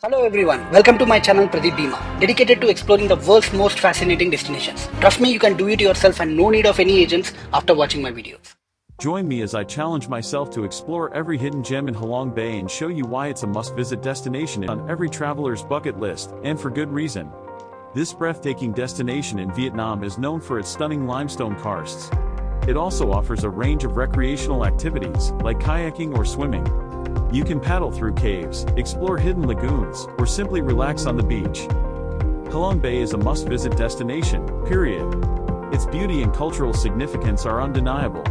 Hello everyone, welcome to my channel Pradeep Dima, dedicated to exploring the world's most fascinating destinations. Trust me, you can do it yourself and no need of any agents after watching my videos. Join me as I challenge myself to explore every hidden gem in Halong Bay and show you why it's a must-visit destination on every traveler's bucket list, and for good reason. This breathtaking destination in Vietnam is known for its stunning limestone karsts. It also offers a range of recreational activities, like kayaking or swimming. You can paddle through caves, explore hidden lagoons, or simply relax on the beach. Halong Bay is a must-visit destination, period. Its beauty and cultural significance are undeniable.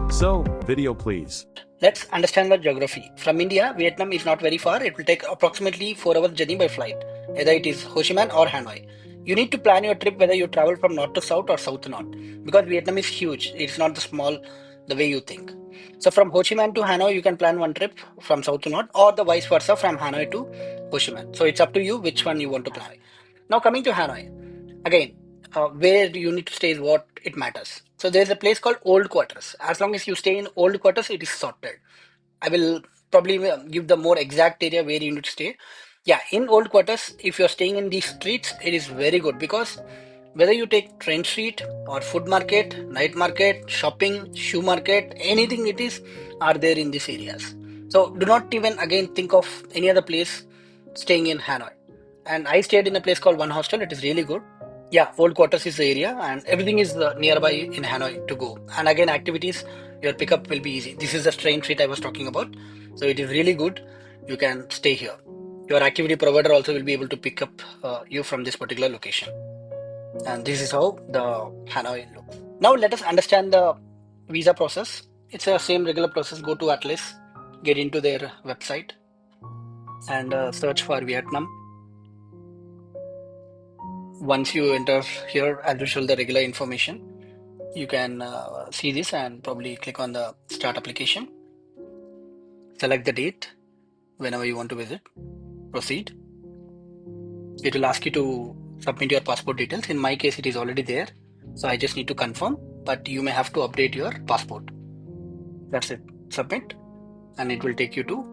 So, video please. Let's understand the geography. From India, Vietnam is not very far. It will take approximately 4 hours journey by flight, either it is Ho Chi Minh or Hanoi. You need to plan your trip whether you travel from north to south or south to north, because Vietnam is huge. It's not the small the way you think. So from Ho Chi Minh to Hanoi, you can plan one trip from south to north, or the vice versa from Hanoi to Ho Chi Minh. So it's up to you which one you want to plan. Now coming to Hanoi, again, where you need to stay is what it matters. So there's a place called Old Quarters. As long as you stay in Old Quarters, it is sorted. I will probably give the more exact area where you need to stay. Yeah, in Old Quarters, if you're staying in these streets, it is very good because whether you take train street or food market, night market, shopping, shoe market, anything it is are there in these areas. So do not even again think of any other place staying in Hanoi. And I stayed in a place called One Hostel. It is really good. Yeah, Old Quarters is the area and everything is nearby in Hanoi to go. And again, activities, your pickup will be easy. This is the train street I was talking about. So it is really good. You can stay here. Your activity provider also will be able to pick up you from this particular location. And this is how the Hanoi looks. Now let us understand the visa process. It's a same regular process. Go to Atlas, get into their website and search for Vietnam. Once you enter here, as usual, the regular information, you can see this and probably click on the start application. Select the date whenever you want to visit. Proceed. It will ask you to submit your passport details. In my case, it is already there. So I just need to confirm, but you may have to update your passport. That's it. Submit and it will take you to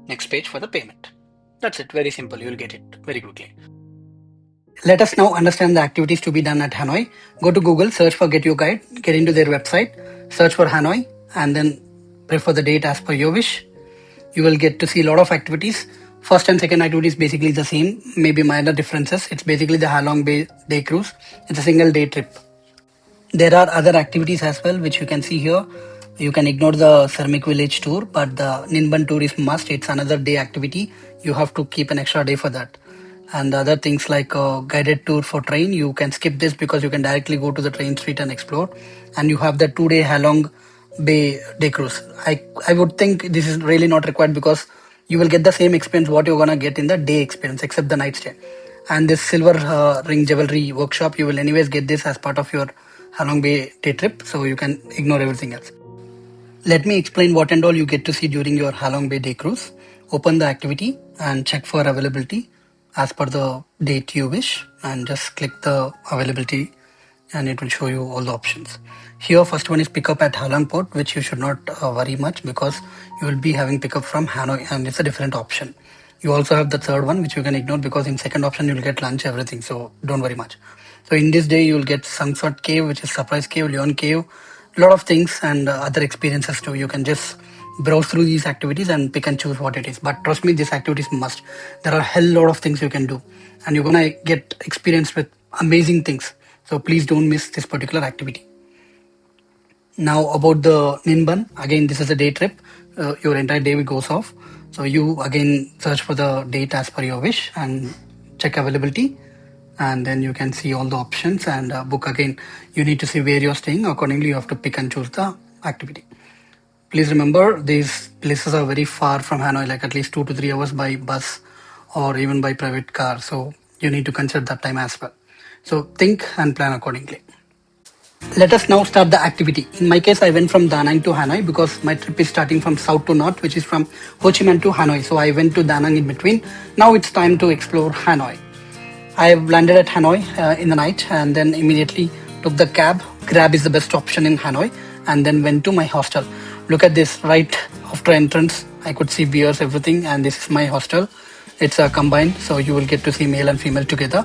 next page for the payment. That's it. Very simple. You will get it very quickly. Let us now understand the activities to be done at Hanoi. Go to Google, search for Get Your Guide, get into their website, search for Hanoi, and then prefer the date as per your wish. You will get to see a lot of activities. First and second activity is basically the same, maybe minor differences. It's basically the Halong Bay day cruise. It's a single day trip. There are other activities as well, which you can see here. You can ignore the ceramic village tour, but the Ninban tour is must. It's another day activity. You have to keep an extra day for that. And other things like guided tour for train, you can skip this because you can directly go to the train street and explore. And you have the 2-day Halong Bay day cruise. I would think this is really not required because you will get the same experience what you're gonna get in the day experience except the night stay. And this silver ring jewelry workshop, you will anyways get this as part of your Halong Bay day trip, so you can ignore everything else. Let me explain what and all you get to see during your Halong Bay day cruise. Open the activity and check for availability as per the date you wish and just click the availability and it will show you all the options. Here first one is pickup at Halong Port, which you should not worry much because you will be having pickup from Hanoi and it's a different option. You also have the third one which you can ignore because in second option you will get lunch, everything, so don't worry much. So in this day you will get Sunset Cave, which is surprise cave, Leon Cave, a lot of things and other experiences too. You can just browse through these activities and pick and choose what it is. But trust me, this activity is must. There are a hell lot of things you can do and you're gonna get experience with amazing things. So please don't miss this particular activity. Now about the Ninban, again this is a day trip. Your entire day goes off. So you again search for the date as per your wish and check availability. And then you can see all the options and book again. You need to see where you're staying. Accordingly, you have to pick and choose the activity. Please remember, these places are very far from Hanoi, like at least 2 to 3 hours by bus or even by private car. So you need to consider that time as well. So think and plan accordingly. Let us now start the activity. In my case, I went from Da Nang to Hanoi because my trip is starting from south to north, which is from Ho Chi Minh to Hanoi. So I went to Da Nang in between. Now it's time to explore Hanoi. I landed at Hanoi in the night and then immediately took the cab. Grab is the best option in Hanoi and then went to my hostel. Look at this, right after entrance, I could see beers, everything, and this is my hostel. It's a combined, so you will get to see male and female together.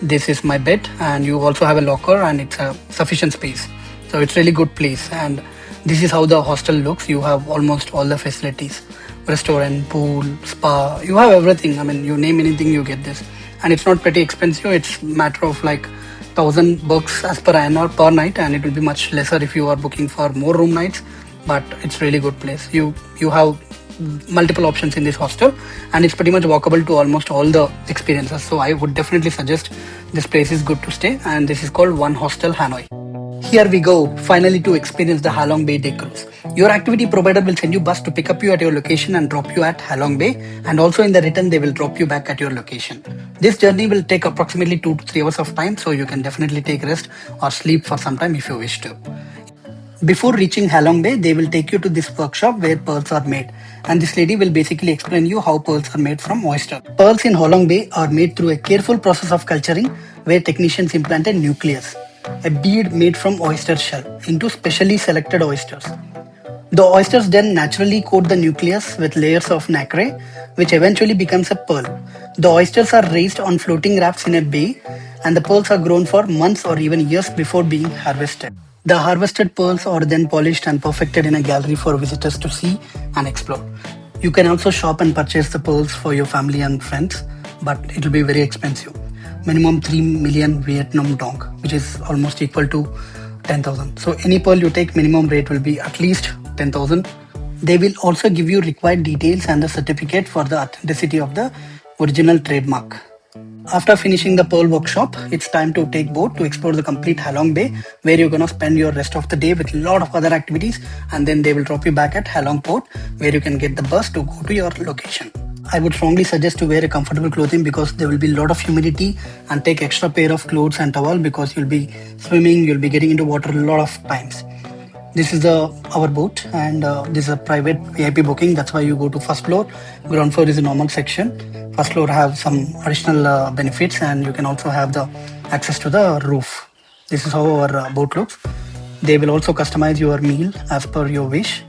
This is my bed, and you also have a locker, and it's a sufficient space. So it's really good place. And this is how the hostel looks. You have almost all the facilities: restaurant, pool, spa. You have everything. I mean, you name anything, you get this. And it's not pretty expensive. It's matter of like 1,000 bucks as per annum per night, and it will be much lesser if you are booking for more room nights. But it's really good place. You have multiple options in this hostel, and it's pretty much walkable to almost all the experiences. So I would definitely suggest this place is good to stay, and this is called One Hostel Hanoi. Here we go, finally to experience the Halong Bay day cruise. Your activity provider will send you bus to pick up you at your location and drop you at Halong Bay, and also in the return they will drop you back at your location. This journey will take approximately 2 to 3 hours of time, so you can definitely take rest or sleep for some time if you wish to. Before reaching Halong Bay, they will take you to this workshop where pearls are made. And this lady will basically explain you how pearls are made from oyster. Pearls in Halong Bay are made through a careful process of culturing where technicians implant a nucleus, a bead made from oyster shell, into specially selected oysters. The oysters then naturally coat the nucleus with layers of nacre, which eventually becomes a pearl. The oysters are raised on floating rafts in a bay, and the pearls are grown for months or even years before being harvested. The harvested pearls are then polished and perfected in a gallery for visitors to see and explore. You can also shop and purchase the pearls for your family and friends, but it will be very expensive. Minimum 3 million Vietnam dong, which is almost equal to 10,000. So any pearl you take, minimum rate will be at least 10,000. They will also give you required details and the certificate for the authenticity of the original trademark. After finishing the pearl workshop, it's time to take boat to explore the complete Halong Bay, where you're gonna spend your rest of the day with a lot of other activities, and then they will drop you back at Halong Port, where you can get the bus to go to your location. I would strongly suggest to wear a comfortable clothing because there will be a lot of humidity, and take extra pair of clothes and towel because you'll be swimming, you'll be getting into water a lot of times. This is our boat, and this is a private VIP booking. That's why you go to first floor. Ground floor is a normal section. First floor have some additional benefits, and you can also have the access to the roof. This is how our boat looks. They will also customize your meal as per your wish,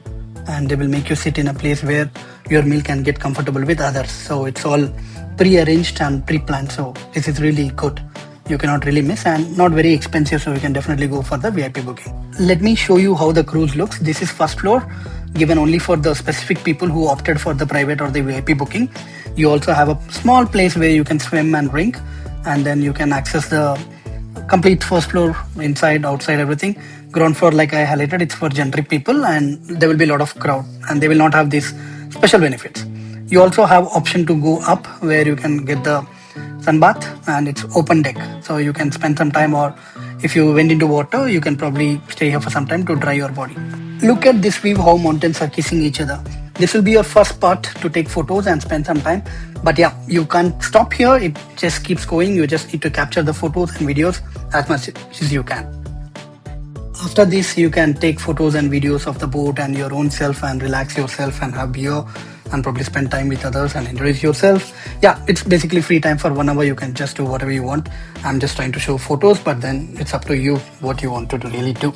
and they will make you sit in a place where your meal can get comfortable with others. So it's all pre-arranged and pre-planned. So this is really good. You cannot really miss, and not very expensive, so you can definitely go for the VIP booking. Let me show you how the cruise looks. This is first floor, given only for the specific people who opted for the private or the VIP booking. You also have a small place where you can swim and drink, and then you can access the complete first floor, inside, outside, everything. Ground floor, like I highlighted, it's for generic people, and there will be a lot of crowd, and they will not have these special benefits. You also have option to go up where you can get the sunbath, and it's open deck, so you can spend some time, or if you went into water, you can probably stay here for some time to dry your body. Look at this view, how mountains are kissing each other. This will be your first spot to take photos and spend some time, but yeah, you can't stop here. It just keeps going. You just need to capture the photos and videos as much as you can. After this, you can take photos and videos of the boat and your own self, and relax yourself and have beer and probably spend time with others and introduce yourself. Yeah, it's basically free time for 1 hour. You can just do whatever you want. I'm just trying to show photos, but then it's up to you what you want to really do.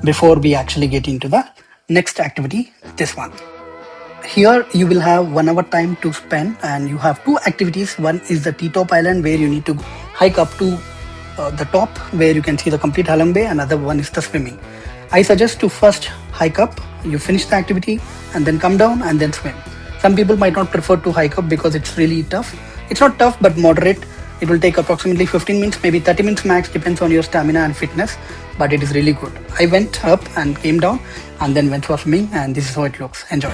Before we actually get into the next activity, this one. Here you will have 1 hour time to spend, and you have two activities. One is the T-top island, where you need to hike up to the top where you can see the complete Halong Bay. Another one is the swimming. I suggest to first hike up, you finish the activity, and then come down and then swim. Some people might not prefer to hike up because it's really tough. It's not tough, but moderate. It will take approximately 15 minutes, maybe 30 minutes max, depends on your stamina and fitness, but it is really good. I went up and came down and then went for swimming, and this is how it looks. Enjoy.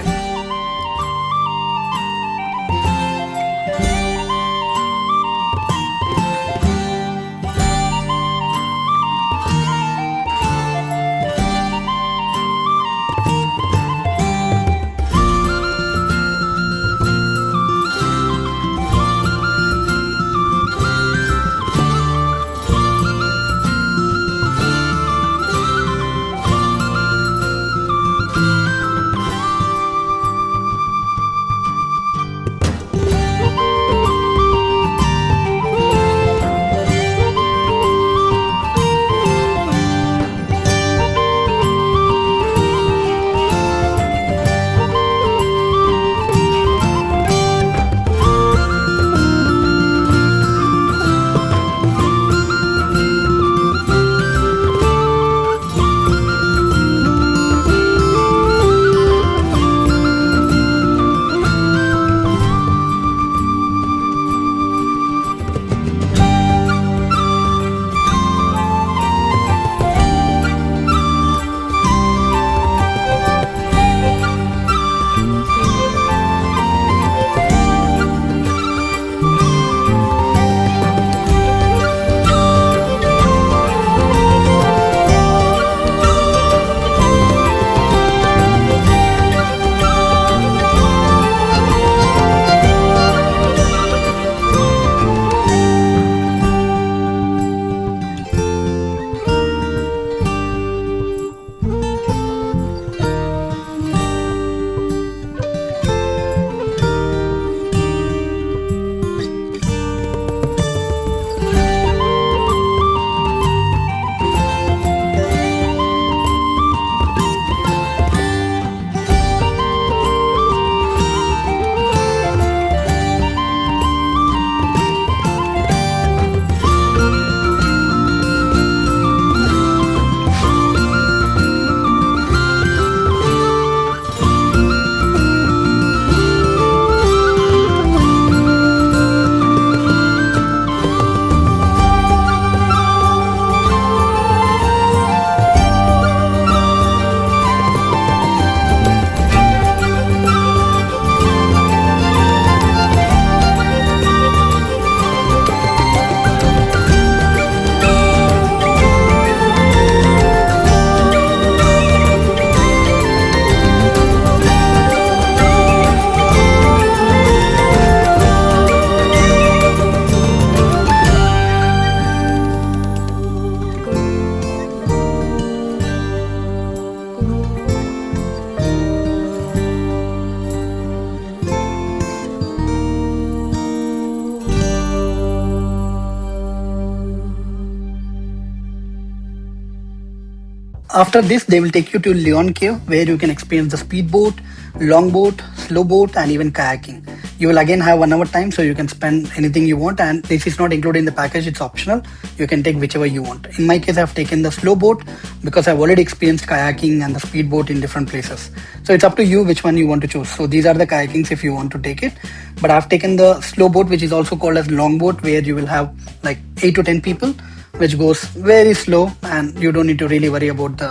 After this, they will take you to Leon Cave, where you can experience the speedboat, longboat, slow boat, and even kayaking. You will again have 1 hour time, so you can spend anything you want. And this is not included in the package; it's optional. You can take whichever you want. In my case, I've taken the slow boat because I've already experienced kayaking and the speedboat in different places. So it's up to you which one you want to choose. So these are the kayakings if you want to take it. But I've taken the slow boat, which is also called as longboat, where you will have like 8 to 10 people, which goes very slow, and you don't need to really worry about the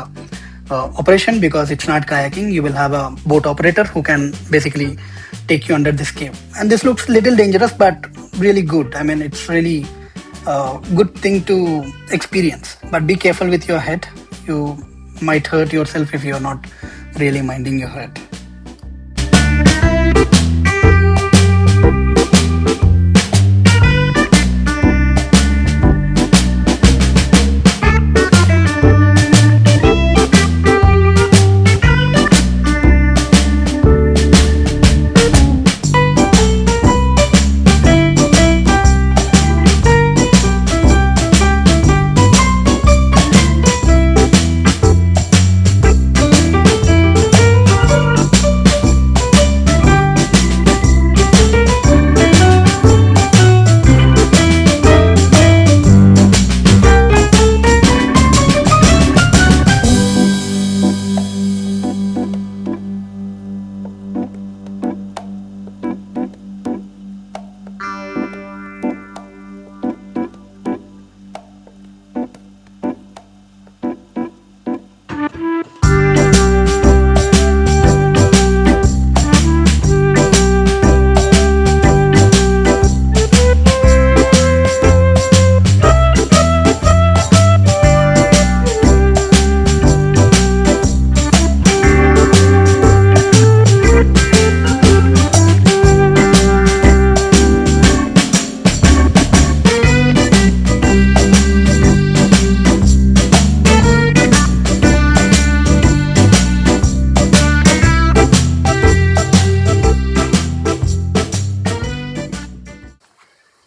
operation because it's not kayaking. You will have a boat operator who can basically take you under this cave. And this looks little dangerous, but really good. I mean, it's really a good thing to experience. But be careful with your head. You might hurt yourself if you're not really minding your head.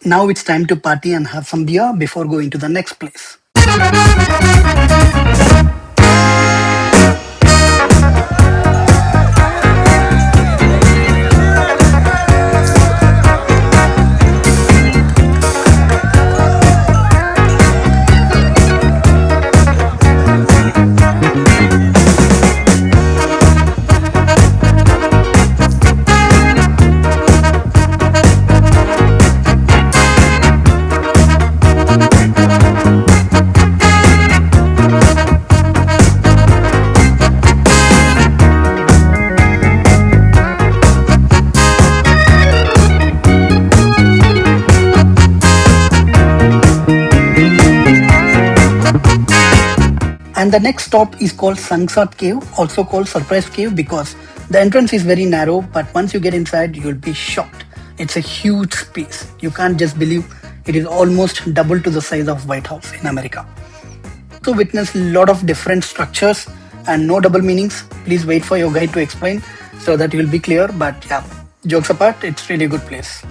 Now it's time to party and have some beer before going to the next place. And the next stop is called Sunset Cave, also called Surprise Cave, because the entrance is very narrow, but once you get inside, you'll be shocked. It's a huge space. You can't just believe it is almost double to the size of White House in America. So witness a lot of different structures and no double meanings. Please wait for your guide to explain so that you'll be clear. But yeah, jokes apart, it's really a good place.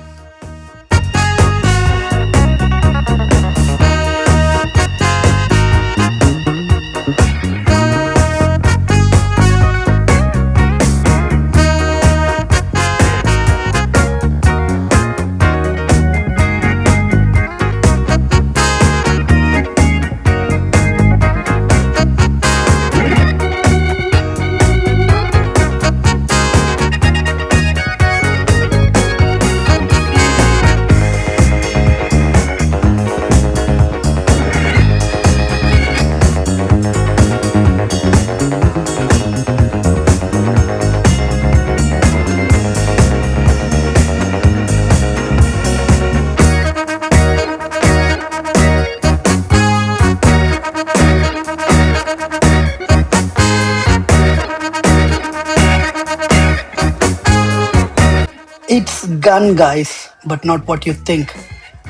It's gun, guys, but not what you think.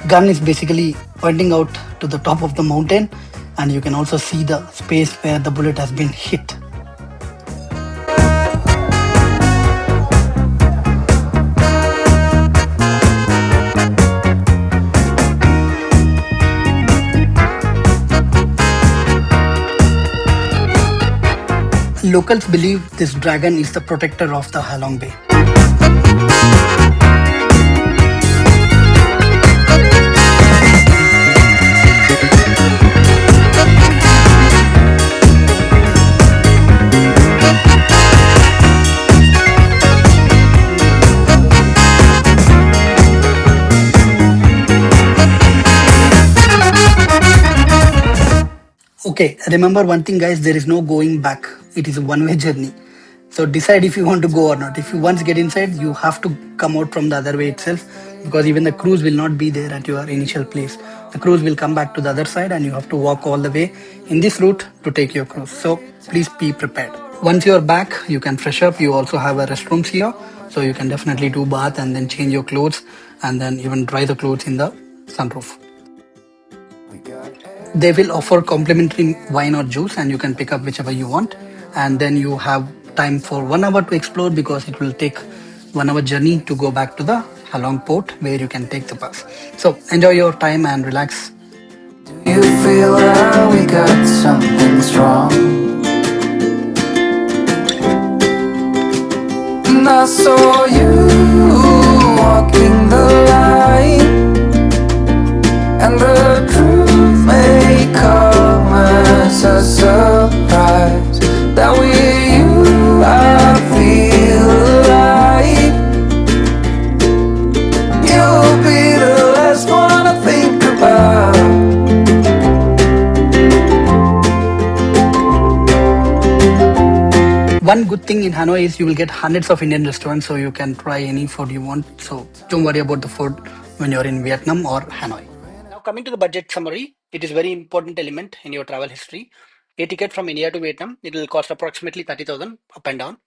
Gun is basically pointing out to the top of the mountain, and you can also see the space where the bullet has been hit. Locals believe this dragon is the protector of the Halong Bay. Okay, remember one thing, guys, there is no going back. It is a one-way journey. So decide if you want to go or not. If you once get inside, you have to come out from the other way itself, because even the cruise will not be there at your initial place. The cruise will come back to the other side and you have to walk all the way in this route to take your cruise. So please be prepared. Once you're back, you can fresh up. You also have a restrooms here. So you can definitely do bath and then change your clothes and then even dry the clothes in the sunroof. They will offer complimentary wine or juice and you can pick up whichever you want, and then you have time for 1 hour to explore, because it will take 1 hour journey to go back to the Halong port where you can take the bus. So enjoy your time and relax. Do you feel that we got something strong? And I saw you walking the line, and the truth may come as a surprise that with you I feel alive. You'll be the last one I think about. One good thing in Hanoi is you will get hundreds of Indian restaurants, so you can try any food you want. So don't worry about the food when you're in Vietnam or Hanoi. Now coming to the budget summary, it is very important element in your travel history. A ticket from India to Vietnam, it will cost approximately 30,000 up and down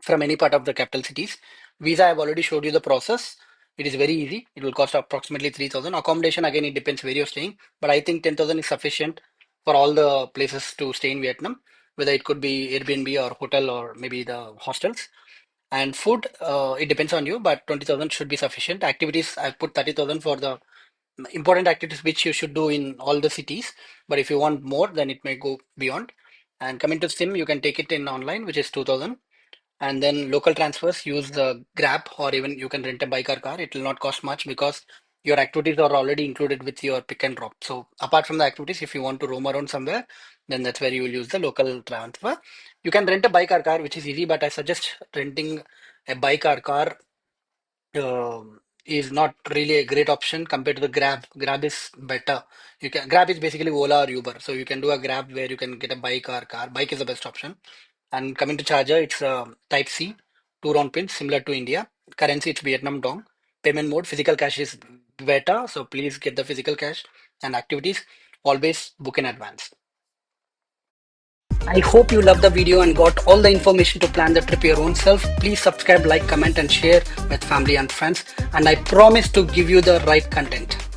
from any part of the capital cities. Visa, I've already showed you the process. It is very easy. It will cost approximately 3,000. Accommodation, again, it depends where you're staying, but I think 10,000 is sufficient for all the places to stay in Vietnam, whether it could be Airbnb or hotel or maybe the hostels. And food, it depends on you, but 20,000 should be sufficient. Activities, I've put 30,000 for the important activities which you should do in all the cities. But if you want more, then it may go beyond. And coming to SIM, you can take it in online, which is 2,000. And then local transfers, use the Grab, or even you can rent a bike or car. It will not cost much because your activities are already included with your pick and drop. So apart from the activities, if you want to roam around somewhere, then that's where you will use the local transfer. You can rent a bike or car, which is easy, but I suggest renting a bike or car is not really a great option compared to the Grab. Grab is better. You can Grab is basically Ola or Uber, so you can do a Grab where you can get a bike or car. Bike is the best option. And coming to charger, it's Type C, two round pins, similar to India. Currency, it's Vietnam Dong. Payment mode, physical cash is better, so please get the physical cash. And activities, always book in advance. I hope you loved the video and got all the information to plan the trip your own self. Please subscribe, like, comment, and share with family and friends. And I promise to give you the right content.